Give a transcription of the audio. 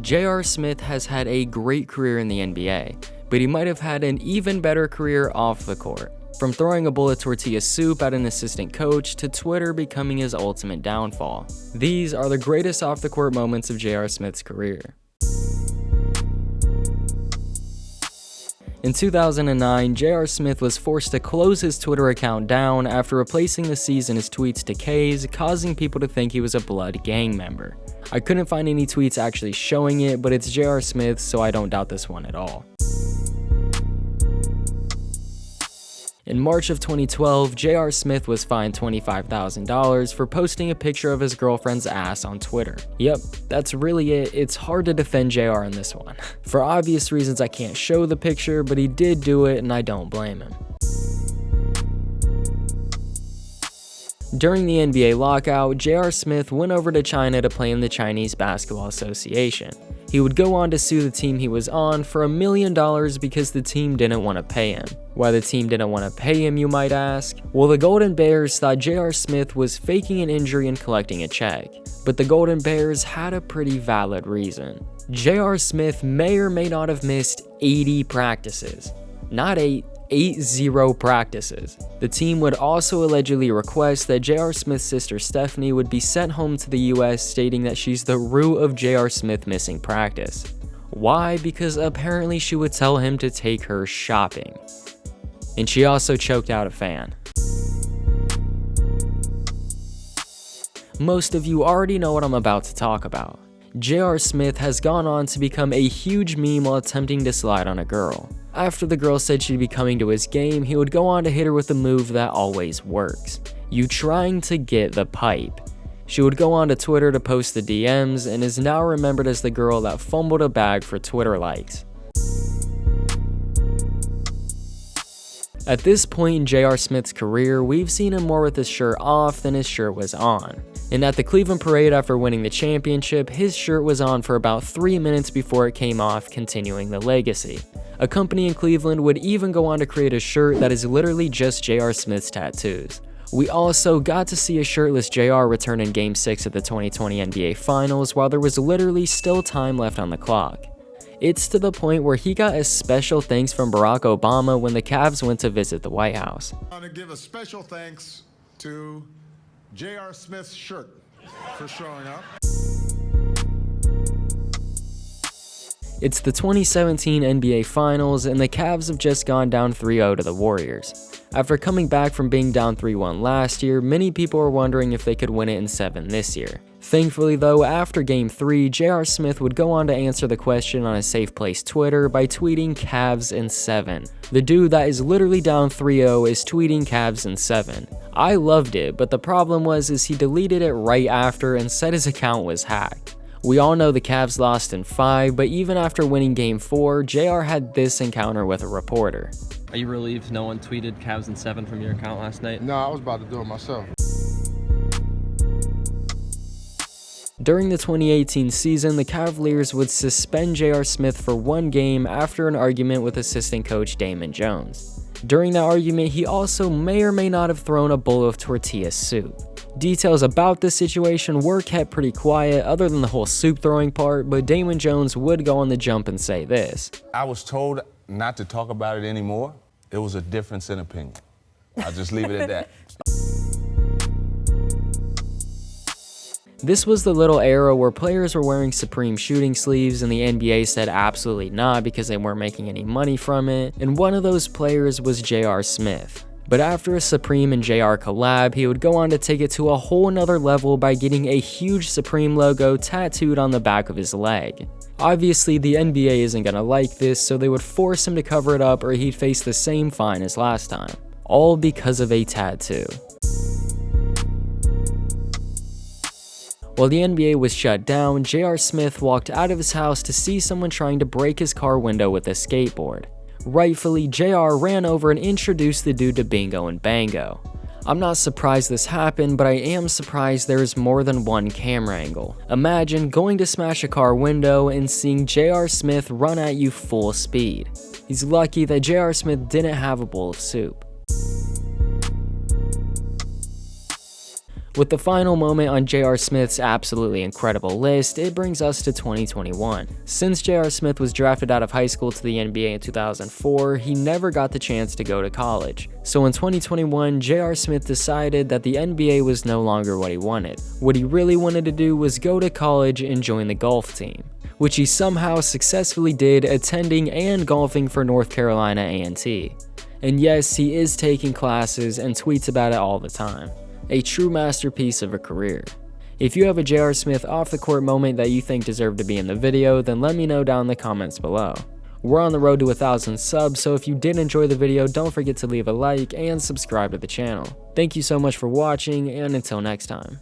J.R. Smith has had a great career in the NBA, but he might have had an even better career off the court. From throwing a bowl of tortilla soup at an assistant coach to Twitter becoming his ultimate downfall. These are the greatest off-the-court moments of J.R. Smith's career. In 2009, J.R. Smith was forced to close his Twitter account down after replacing the C's in his tweets to K's, causing people to think he was a Blood gang member. I couldn't find any tweets actually showing it, but it's J.R. Smith, so I don't doubt this one at all. In March of 2012, J.R. Smith was fined $25,000 for posting a picture of his girlfriend's ass on Twitter. Yep, that's really it. It's hard to defend J.R. in this one. For obvious reasons, I can't show the picture, but he did do it and I don't blame him. During the NBA lockout, J.R. Smith went over to China to play in the Chinese Basketball Association. He would go on to sue the team he was on for $1 million because the team didn't want to pay him. Why the team didn't want to pay him, you might ask? Well, the Golden Bears thought J.R. Smith was faking an injury and collecting a check. But the Golden Bears had a pretty valid reason. J.R. Smith may or may not have missed 80 practices. Not 80 practices. The team would also allegedly request that J.R. Smith's sister Stephanie would be sent home to the US, stating that she's the root of J.R. Smith missing practice. Why? Because apparently she would tell him to take her shopping. And she also choked out a fan. Most of you already know what I'm about to talk about. J.R. Smith has gone on to become a huge meme while attempting to slide on a girl. After the girl said she'd be coming to his game, he would go on to hit her with a move that always works. You trying to get the pipe. She would go on to Twitter to post the DMs and is now remembered as the girl that fumbled a bag for Twitter likes. At this point in J.R. Smith's career, we've seen him more with his shirt off than his shirt was on. And at the Cleveland parade after winning the championship, his shirt was on for about 3 minutes before it came off, continuing the legacy. A company in Cleveland would even go on to create a shirt that is literally just J.R. Smith's tattoos. We also got to see a shirtless J.R. return in Game 6 of the 2020 NBA Finals while there was literally still time left on the clock. It's to the point where he got a special thanks from Barack Obama when the Cavs went to visit the White House. I want to give a special thanks to J.R. Smith's shirt for showing up. It's the 2017 NBA Finals, and the Cavs have just gone down 3-0 to the Warriors. After coming back from being down 3-1 last year, many people were wondering if they could win it in 7 this year. Thankfully though, after Game 3, J.R. Smith would go on to answer the question on his Safe Place Twitter by tweeting Cavs in 7. The dude that is literally down 3-0 is tweeting Cavs in 7. I loved it, but the problem was he deleted it right after and said his account was hacked. We all know the Cavs lost in 5, but even after winning Game 4, JR had this encounter with a reporter. Are you relieved no one tweeted Cavs in 7 from your account last night? No, I was about to do it myself. During the 2018 season, the Cavaliers would suspend J.R. Smith for 1 game after an argument with assistant coach Damon Jones. During that argument, he also may or may not have thrown a bowl of tortilla soup. Details about this situation were kept pretty quiet other than the whole soup throwing part, but Damon Jones would go on the jump and say this. I was told not to talk about it anymore. It was a difference in opinion. I'll just leave it at that. This was the little era where players were wearing Supreme shooting sleeves and the NBA said absolutely not because they weren't making any money from it, and one of those players was J.R. Smith. But after a Supreme and JR collab, he would go on to take it to a whole nother level by getting a huge Supreme logo tattooed on the back of his leg. Obviously, the NBA isn't gonna like this, so they would force him to cover it up or he'd face the same fine as last time. All because of a tattoo. While the NBA was shut down, J.R. Smith walked out of his house to see someone trying to break his car window with a skateboard. Rightfully, JR ran over and introduced the dude to Bingo and Bango. I'm not surprised this happened, but I am surprised there is more than one camera angle. Imagine going to smash a car window and seeing J.R. Smith run at you full speed. He's lucky that J.R. Smith didn't have a bowl of soup. With the final moment on J.R. Smith's absolutely incredible list, it brings us to 2021. Since J.R. Smith was drafted out of high school to the NBA in 2004, he never got the chance to go to college. So in 2021, J.R. Smith decided that the NBA was no longer what he wanted. What he really wanted to do was go to college and join the golf team, which he somehow successfully did, attending and golfing for North Carolina A&T. And yes, he is taking classes and tweets about it all the time. A true masterpiece of a career. If you have a J.R. Smith off-the-court moment that you think deserved to be in the video, then let me know down in the comments below. We're on the road to 1,000 subs, so if you did enjoy the video, don't forget to leave a like and subscribe to the channel. Thank you so much for watching, and until next time.